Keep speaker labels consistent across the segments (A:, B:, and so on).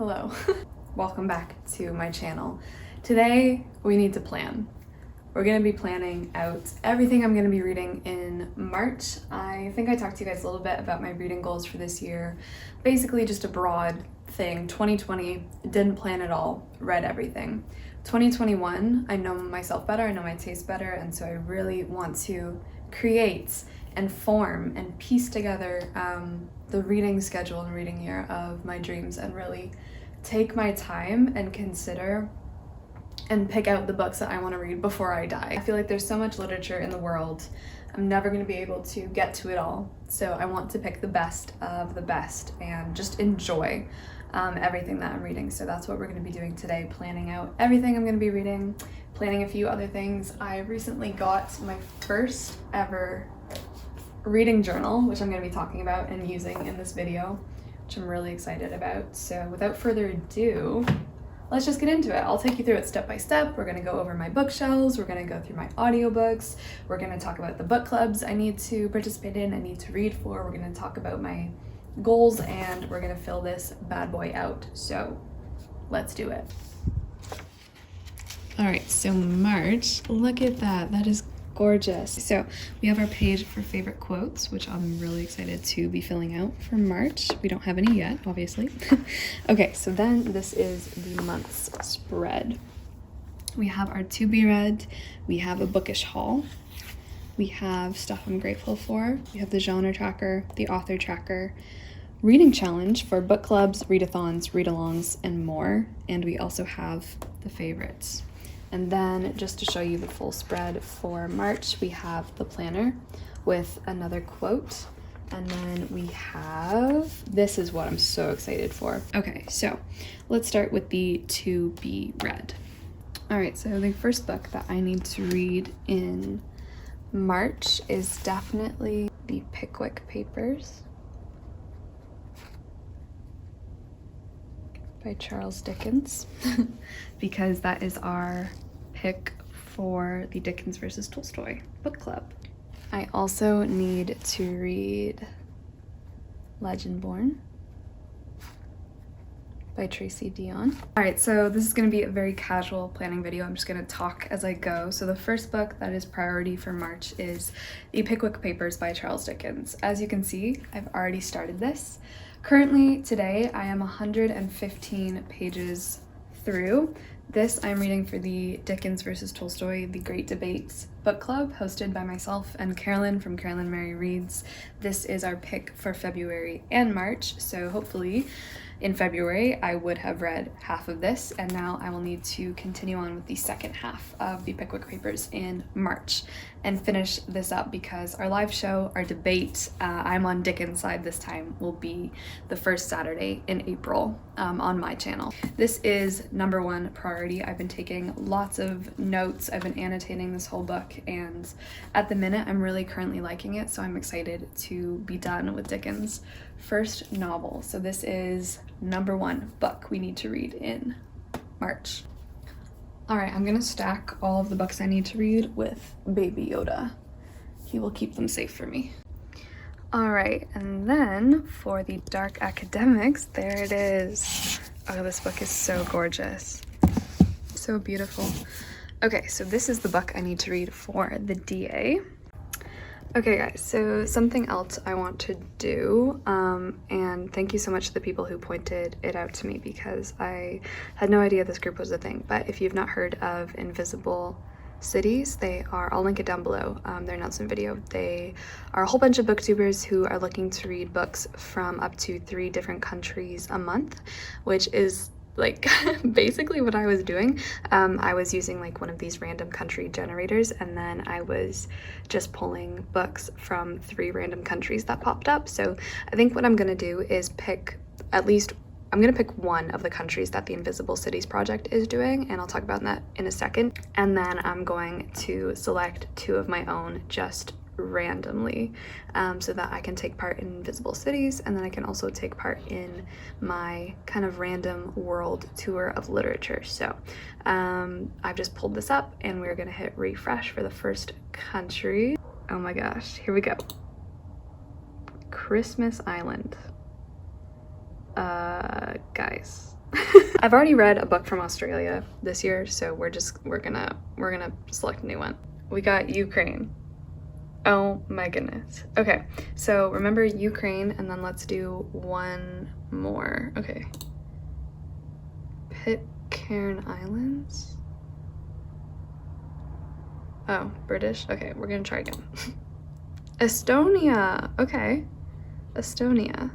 A: Hello. Welcome back to my channel. Today we need to plan. We're going to be planning out everything I'm going to be reading in March. I think I talked to you guys a little bit about my reading goals for this year. Basically just a broad thing. 2020, didn't plan at all, read everything. 2021, I know myself better, I know my taste better, and so I really want to create and form and piece together the reading schedule and reading year of my dreams and really take my time and consider and pick out the books that I want to read before I die. I feel like there's so much literature in the world. I'm never going to be able to get to it all. So I want to pick the best of the best and just enjoy everything that I'm reading. So that's what we're going to be doing today, planning out everything I'm going to be reading, planning a few other things. I recently got my first ever reading journal, which I'm going to be talking about and using in this video, which I'm really excited about. So without further ado, let's just get into it. I'll take you through it step by step. We're going to go over my bookshelves. We're going to go through my audiobooks. We're going to talk about the book clubs I need to participate in, I need to read for. We're going to talk about my goals, and we're going to fill this bad boy out. So let's do it. All right, so March, look at that. That is gorgeous. So we have our page for favorite quotes, which I'm really excited to be filling out for March. We don't have any yet, obviously. Okay, so then this is the month's spread. We have our to be read, we have a bookish haul, we have stuff I'm grateful for, we have the genre tracker, the author tracker, reading challenge for book clubs, readathons, read-alongs, and more. And we also have the favorites. And then just to show you the full spread for March, we have the planner with another quote. And then we have, this is what I'm so excited for. Okay, so let's start with the to be read. All right, so the first book that I need to read in March is definitely the Pickwick Papers by Charles Dickens, because that is our pick for the Dickens versus Tolstoy book club. I also need to read Legendborn by Tracy Dion. All right, so this is going to be a very casual planning video. I'm just going to talk as I go. So the first book that is priority for March is The Pickwick Papers by Charles Dickens. As you can see, I've already started this. Currently, today, I am 115 pages through. This I'm reading for the Dickens versus Tolstoy, The Great Debates book club, hosted by myself and Carolyn from Carolyn Mary Reads. This is our pick for February and March, so hopefully in February I would have read half of this, and now I will need to continue on with the second half of the Pickwick Papers in March and finish this up, because our live show, our debate, I'm on Dickens' side this time, will be the first Saturday in April on my channel. This is number one priority. I've been taking lots of notes. I've been annotating this whole book, and at the minute I'm really currently liking it, so I'm excited to be done with Dickens' first novel. So this is number one book we need to read in March. All right, I'm gonna stack all of the books I need to read with Baby Yoda. He will keep them safe for me. All right, and then for the dark academics, there it is. Oh, this book is so gorgeous. So beautiful. Okay, so this is the book I need to read for the DA. Okay guys, so something else I want to do, and thank you so much to the people who pointed it out to me, because I had no idea this group was a thing. But if you've not heard of Invisible Cities, I'll link it down below, their announcement video. They are a whole bunch of booktubers who are looking to read books from up to 3 different countries a month, which is like basically what I was doing. I was using like one of these random country generators, and then I was just pulling books from 3 random countries that popped up. So I think what I'm gonna do is pick I'm gonna pick one of the countries that the Invisible Cities project is doing, and I'll talk about that in a second. And then I'm going to select 2 of my own just randomly, so that I can take part in Invisible Cities, and then I can also take part in my kind of random world tour of literature. So I've just pulled this up, and we're gonna hit refresh for the first country. Oh my gosh, here we go. Christmas Island. Guys, I've already read a book from Australia this year, so we're gonna select a new one. We got Ukraine. Oh my goodness. Okay, so remember Ukraine, and then let's do one more. Okay. Pitcairn Islands? Oh, British? Okay, we're gonna try again. Estonia. Okay. Estonia.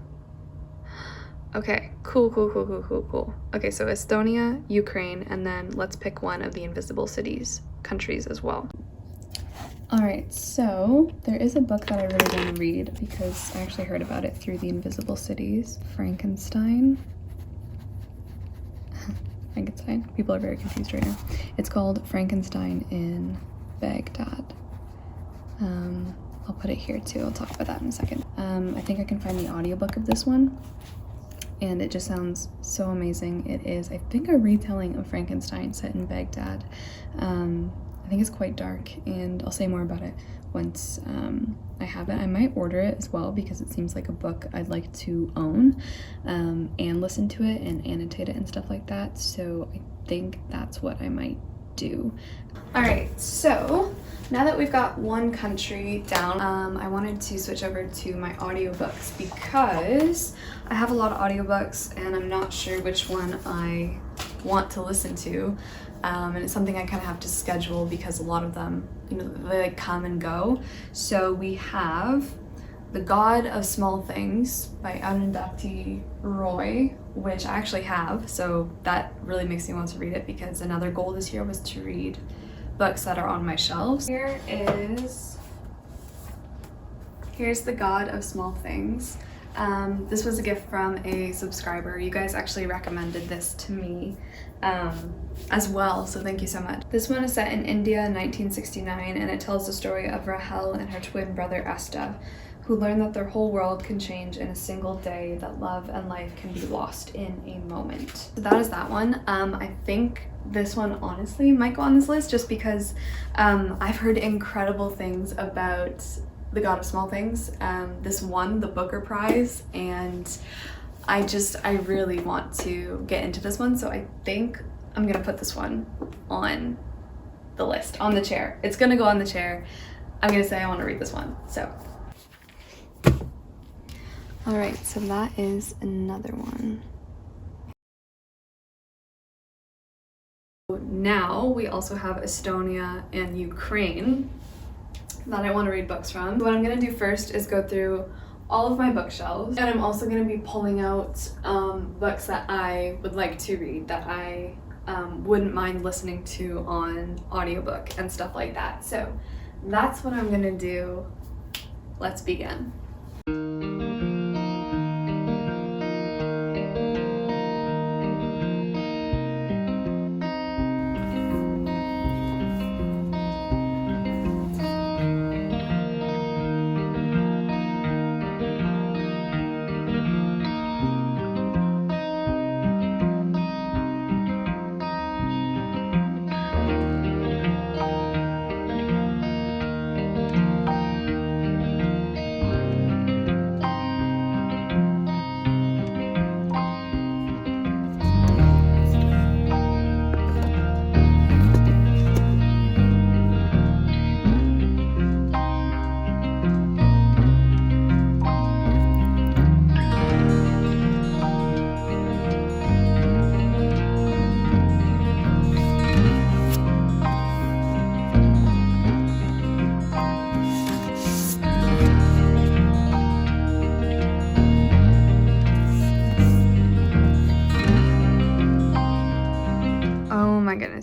A: Okay, cool. Okay, so Estonia, Ukraine, and then let's pick one of the invisible countries as well. All right, so there is a book that I really want to read because I actually heard about it through the Invisible Cities, Frankenstein. Frankenstein? People are very confused right now. It's called Frankenstein in Baghdad. I'll put it here too. I'll talk about that in a second. I think I can find the audiobook of this one, and it just sounds so amazing. It is, I think, a retelling of Frankenstein set in Baghdad. I think it's quite dark, and I'll say more about it once I have it. I might order it as well because it seems like a book I'd like to own and listen to it and annotate it and stuff like that. So I think that's what I might do. All right, so now that we've got one country down, I wanted to switch over to my audiobooks because I have a lot of audiobooks and I'm not sure which one I want to listen to. And it's something I kind of have to schedule because a lot of them, you know, they like come and go. So we have The God of Small Things by Arundhati Roy, which I actually have, so that really makes me want to read it because another goal this year was to read books that are on my shelves. Here's The God of Small Things. This was a gift from a subscriber. You guys actually recommended this to me as well, so thank you so much. This one is set in India in 1969, and it tells the story of Rahel and her twin brother Asta, who learn that their whole world can change in a single day, that love and life can be lost in a moment. So that is that one. I think this one honestly might go on this list just because I've heard incredible things about The God of Small Things. This won the Booker Prize, and I really want to get into this one, so I think I'm gonna put this one on the list, on the chair. It's gonna go on the chair. I'm gonna say I want to read this one, so. All right, so that is another one. Now we also have Estonia and Ukraine that I want to read books from. What I'm going to do first is go through all of my bookshelves, and I'm also going to be pulling out books that I would like to read, that I wouldn't mind listening to on audiobook and stuff like that. So that's what I'm going to do. Let's begin.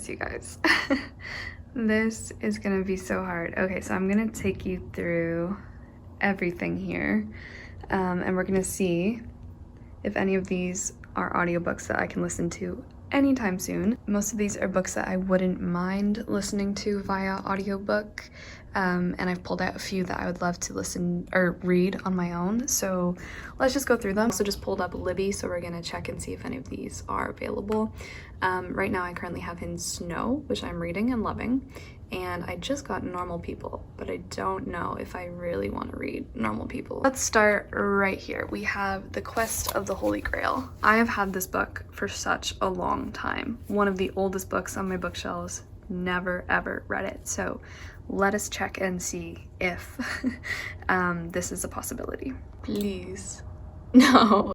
A: You guys. This is gonna be so hard. Okay, so I'm gonna take you through everything here, and we're gonna see if any of these are audiobooks that I can listen to anytime soon. Most of these are books that I wouldn't mind listening to via audiobook, and I've pulled out a few that I would love to listen or read on my own. So let's just go through them. Also just pulled up Libby, so we're gonna check and see if any of these are available. Right now I currently have in Snow, which I'm reading and loving, and I just got Normal People, but I don't know if I really want to read Normal People. Let's start right here. We have The Quest of the Holy Grail. I have had this book for such a long time. One of the oldest books on my bookshelves. Never ever read it. So let us check and see if this is a possibility. Please. No.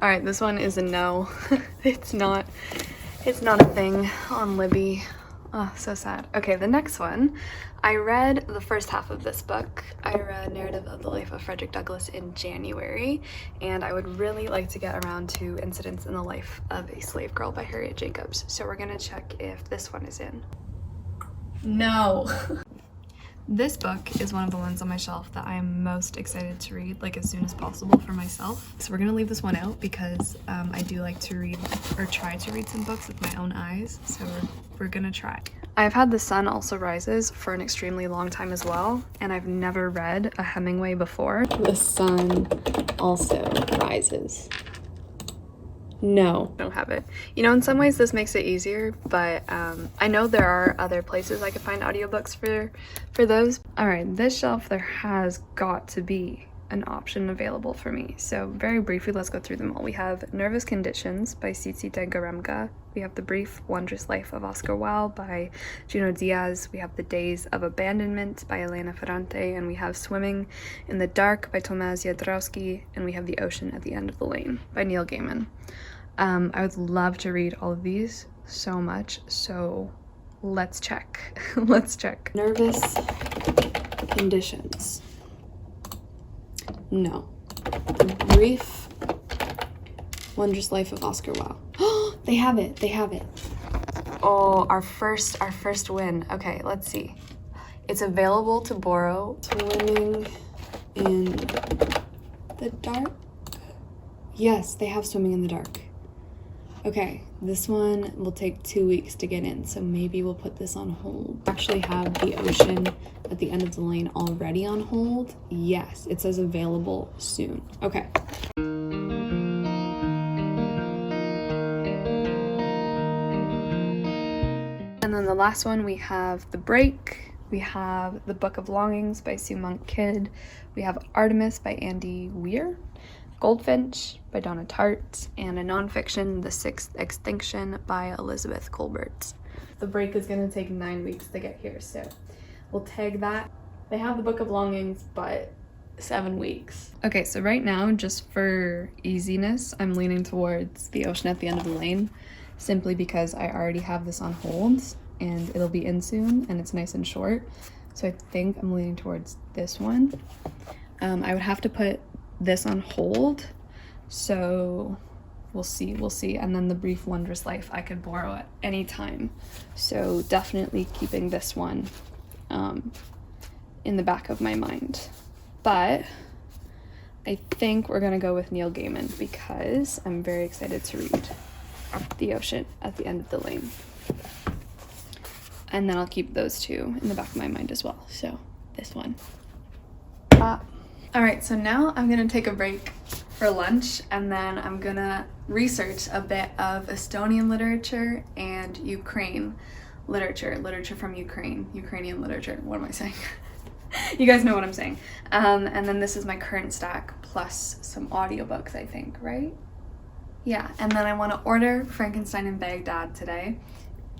A: All right, this one is a no. It's not a thing on Libby. Oh, so sad. Okay, the next one. I read the first half of this book. I read Narrative of the Life of Frederick Douglass in January, and I would really like to get around to Incidents in the Life of a Slave Girl by Harriet Jacobs. So we're gonna check if this one is in. No. This book is one of the ones on my shelf that I'm most excited to read, like as soon as possible for myself. So we're gonna leave this one out because I do like to read or try to read some books with my own eyes. So we're gonna try. I've had The Sun Also Rises for an extremely long time as well, and I've never read a Hemingway before. The Sun Also Rises. No, don't have it. You know, in some ways this makes it easier, but I know there are other places I could find audiobooks for those. All right, this shelf, there has got to be an option available for me. So very briefly, let's go through them all. We have Nervous Conditions by Tsitsi Garemka. We have The Brief Wondrous Life of Oscar Wilde by Junot Diaz. We have The Days of Abandonment by Elena Ferrante, and we have Swimming in the Dark by Tomasz Jadrowski, and we have The Ocean at the End of the Lane by Neil Gaiman. I would love to read all of these so much, so let's check. Let's check. Nervous Conditions. No. The Brief Wondrous Life of Oscar Wilde. Oh, they have it. They have it. Oh, our first win. Okay, let's see. It's available to borrow. Swimming in the Dark. Yes, they have Swimming in the Dark. Okay, this one will take 2 weeks to get in, so maybe we'll put this on hold. Actually have The Ocean at the End of the Lane already on hold. Yes, it says available soon. Okay. And then the last one, we have The Break. We have The Book of Longings by Sue Monk Kidd. We have Artemis by Andy Weir. Goldfinch by Donna Tartt, and a nonfiction, The Sixth Extinction by Elizabeth Colbert. The Break is going to take 9 weeks to get here, so we'll tag that. They have The Book of Longings, but 7 weeks. Okay, so right now, just for easiness, I'm leaning towards The Ocean at the End of the Lane, simply because I already have this on hold, and it'll be in soon, and it's nice and short, so I think I'm leaning towards this one. I would have to put this on hold, so we'll see. And then The Brief Wondrous Life I could borrow at any time, so definitely keeping this one in the back of my mind. But I think we're gonna go with Neil Gaiman because I'm very excited to read The Ocean at the End of the Lane, and then I'll keep those two in the back of my mind as well. So this one. All right, so now I'm gonna take a break for lunch, and then I'm gonna research a bit of Estonian literature and Ukraine literature from Ukrainian literature. What am I saying? You guys know what I'm saying. And then this is my current stack plus some audiobooks, I think, right? Yeah, and then I want to order Frankenstein in Baghdad today.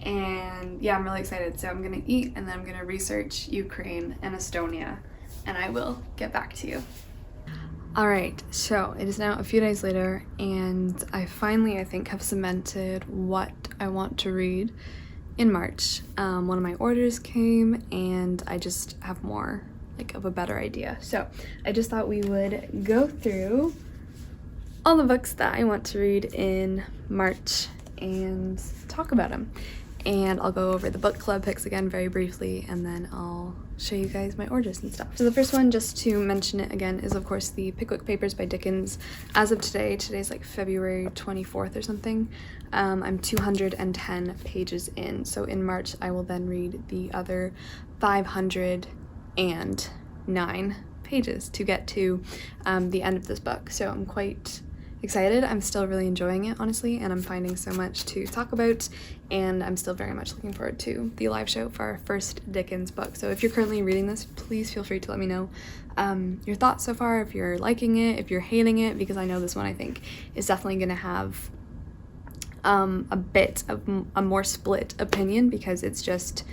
A: And yeah, I'm really excited. So I'm gonna eat, and then I'm gonna research Ukraine and Estonia, and I will get back to you. All right, so it is now a few days later, and I finally, I think, have cemented what I want to read in March. One of my orders came, and I just have more, like, of a better idea. So I just thought we would go through all the books that I want to read in March and talk about them. And I'll go over the book club picks again very briefly, and then I'll show you guys my orders and stuff. So the first one, just to mention it again, is of course the Pickwick Papers by Dickens. As of today's like February 24th or something, I'm 210 pages in. So in March, I will then read the other 509 pages to get to the end of this book. So I'm quite excited. I'm still really enjoying it, honestly, and I'm finding so much to talk about, and I'm still very much looking forward to the live show for our first Dickens book. So if you're currently reading this, please feel free to let me know your thoughts so far, if you're liking it, if you're hating it, because I know this one I think is definitely going to have a bit of a more split opinion, because it's just,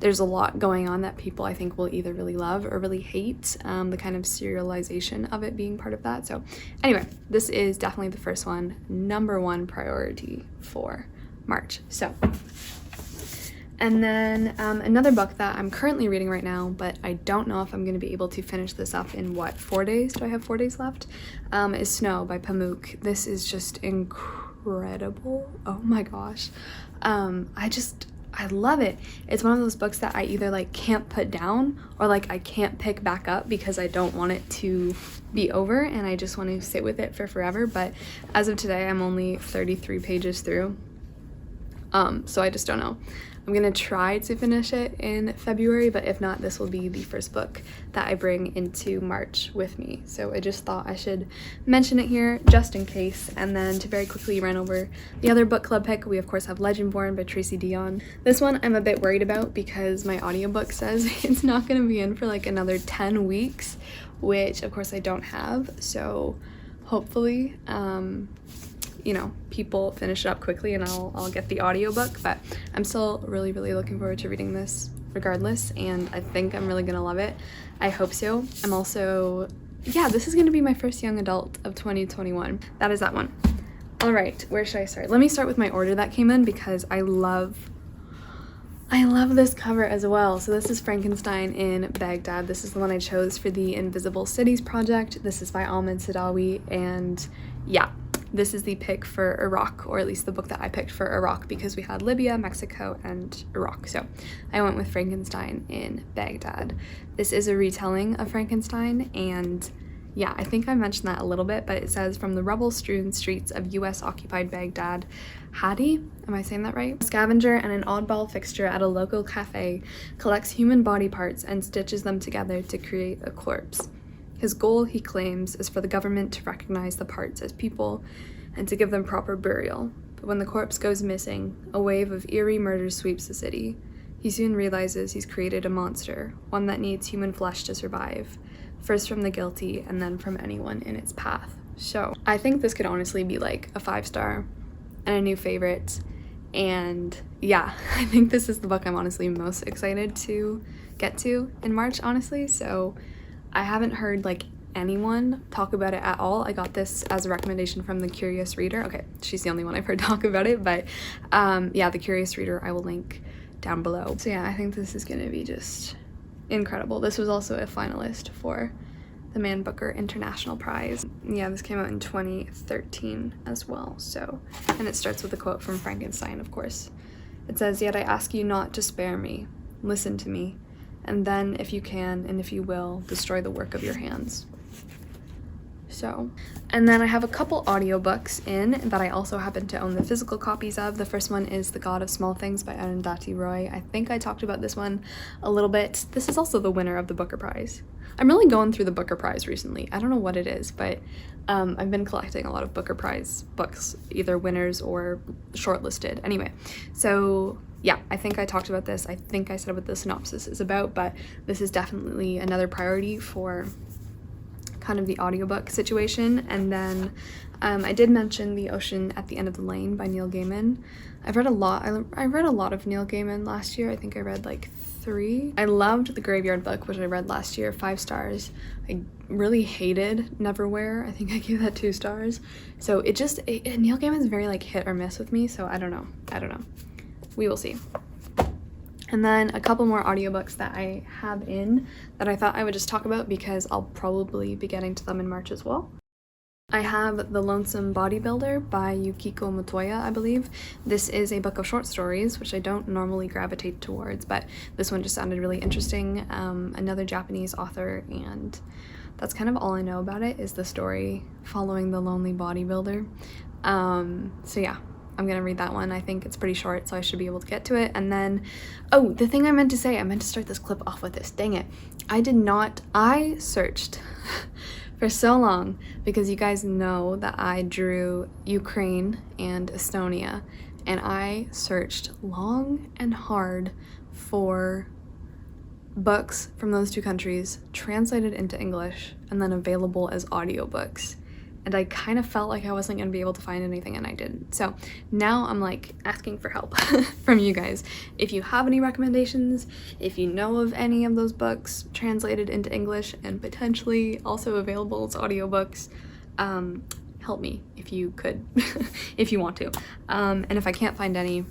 A: there's a lot going on that people I think will either really love or really hate, the kind of serialization of it being part of that. So anyway, this is definitely the first one, #1 priority for March. So, and then another book that I'm currently reading right now, but I don't know if I'm going to be able to finish this up in 4 days? Do I have 4 days left? Is Snow by Pamuk. This is just incredible. Oh my gosh. I love it. It's one of those books that I either like can't put down or like I can't pick back up because I don't want it to be over and I just want to sit with it for forever. But as of today, I'm only 33 pages through. So I just don't know. I'm gonna try to finish it in February, but if not, this will be the first book that I bring into March with me. So I just thought I should mention it here just in case. And then to very quickly run over the other book club pick, we of course have Legendborn by Tracy Dion. This one I'm a bit worried about because my audiobook says it's not gonna be in for like another 10 weeks, which of course I don't have. So hopefully, you know, people finish it up quickly and I'll get the audiobook, but I'm still really looking forward to reading this regardless, and I think I'm really gonna love it. I hope so. I'm also, yeah, this is gonna be my first young adult of 2021. That is that one. All right, where should I start? Let me start with my order that came in because I love this cover as well. So this is Frankenstein in Baghdad. This is the one I chose for the Invisible Cities project. This is by Ahmed Sadawi, and yeah, this is the pick for Iraq, or at least the book that I picked for Iraq, because we had Libya, Mexico, and Iraq. So I went with Frankenstein in Baghdad. This is a retelling of Frankenstein, and yeah, I think I mentioned that a little bit, but it says, from the rubble-strewn streets of US-occupied Baghdad, Hadi, am I saying that right? A scavenger and an oddball fixture at a local cafe collects human body parts and stitches them together to create a corpse. His goal, he claims, is for the government to recognize the parts as people and to give them proper burial. But when the corpse goes missing, a wave of eerie murder sweeps the city. He soon realizes he's created a monster, one that needs human flesh to survive, first from the guilty and then from anyone in its path. So I think this could honestly be like a 5-star and a new favorite. And yeah, I think this is the book I'm honestly most excited to get to in March, honestly. So I haven't heard like anyone talk about it at all. I got this as a recommendation from The Curious Reader. Okay, she's the only one I've heard talk about it, but yeah, The Curious Reader I will link down below. So yeah, I think this is gonna be just incredible. This was also a finalist for the Man Booker International Prize. Yeah, this came out in 2013 as well. So, and it starts with a quote from Frankenstein, of course. It says, "Yet I ask you not to spare me. Listen to me. And then, if you can, and if you will, destroy the work of your hands." So, and then I have a couple audiobooks in that I also happen to own the physical copies of. The first one is The God of Small Things by Arundhati Roy. I think I talked about this one a little bit. This is also the winner of the Booker Prize. I'm really going through the Booker Prize recently. I don't know what it is, but I've been collecting a lot of Booker Prize books, either winners or shortlisted. Anyway, so yeah, I think I talked about this. I think I said what the synopsis is about, but this is definitely another priority for kind of the audiobook situation. And then I did mention The Ocean at the End of the Lane by Neil Gaiman. I've read a lot. I read a lot of Neil Gaiman last year. I think I read like 3. I loved The Graveyard Book, which I read last year, 5 stars. I really hated Neverwhere. I think I gave that 2 stars. So Neil Gaiman's very like hit or miss with me, so I don't know. We will see. And then a couple more audiobooks that I have in that I thought I would just talk about because I'll probably be getting to them in March as well. I have The Lonesome Bodybuilder by Yukiko Motoya, I believe. This is a book of short stories, which I don't normally gravitate towards, but this one just sounded really interesting. Another Japanese author, and that's kind of all I know about it, is the story following the lonely bodybuilder. So yeah, I'm gonna read that one. I think it's pretty short, so I should be able to get to it. And then, oh, the thing I meant to say, I meant to start this clip off with this, dang it. I searched for so long because you guys know that I drew Ukraine and Estonia, and I searched long and hard for books from those two countries translated into English and then available as audiobooks. And I kind of felt like I wasn't going to be able to find anything, and I didn't. So now I'm like asking for help from you guys. If you have any recommendations, if you know of any of those books translated into English and potentially also available as audiobooks, help me if you could, if you want to. And if I can't find any,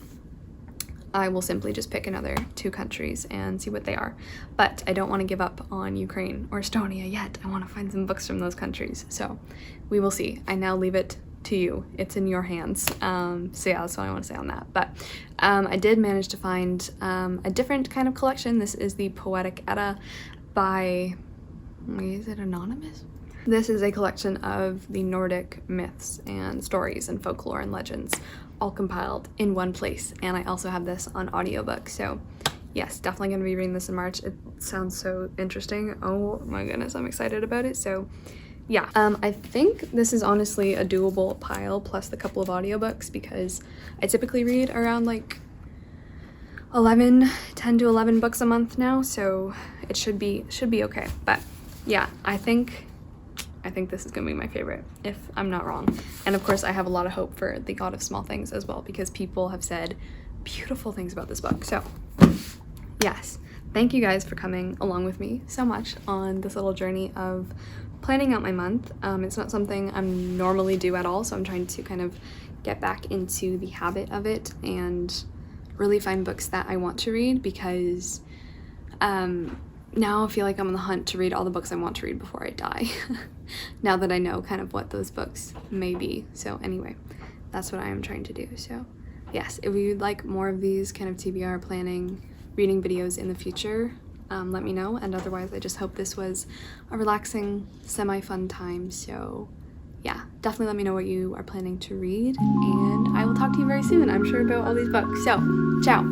A: I will simply just pick another two countries and see what they are. But I don't want to give up on Ukraine or Estonia yet. I want to find some books from those countries. So we will see. I now leave it to you. It's in your hands. So yeah, that's what I want to say on that. But I did manage to find a different kind of collection. This is the Poetic Edda by, is it anonymous? This is a collection of the Nordic myths and stories and folklore and legends, all compiled in one place. And I also have this on audiobook. So yes, definitely going to be reading this in March. It sounds so interesting. Oh my goodness, I'm excited about it. So yeah, I think this is honestly a doable pile plus the couple of audiobooks, because I typically read around like 10 to 11 books a month now. So it should be okay. But yeah, I think this is gonna be my favorite, if I'm not wrong. And of course I have a lot of hope for The God of Small Things as well, because people have said beautiful things about this book. So yes, thank you guys for coming along with me so much on this little journey of planning out my month. It's not something I normally do at all, so I'm trying to kind of get back into the habit of it and really find books that I want to read, because now I feel like I'm on the hunt to read all the books I want to read before I die. Now that I know kind of what those books may be. So anyway, that's what I am trying to do. So yes, if you'd like more of these kind of TBR planning reading videos in the future, let me know. And otherwise, I just hope this was a relaxing, semi-fun time. So yeah, definitely let me know what you are planning to read, and I will talk to you very soon, I'm sure, about all these books. So ciao.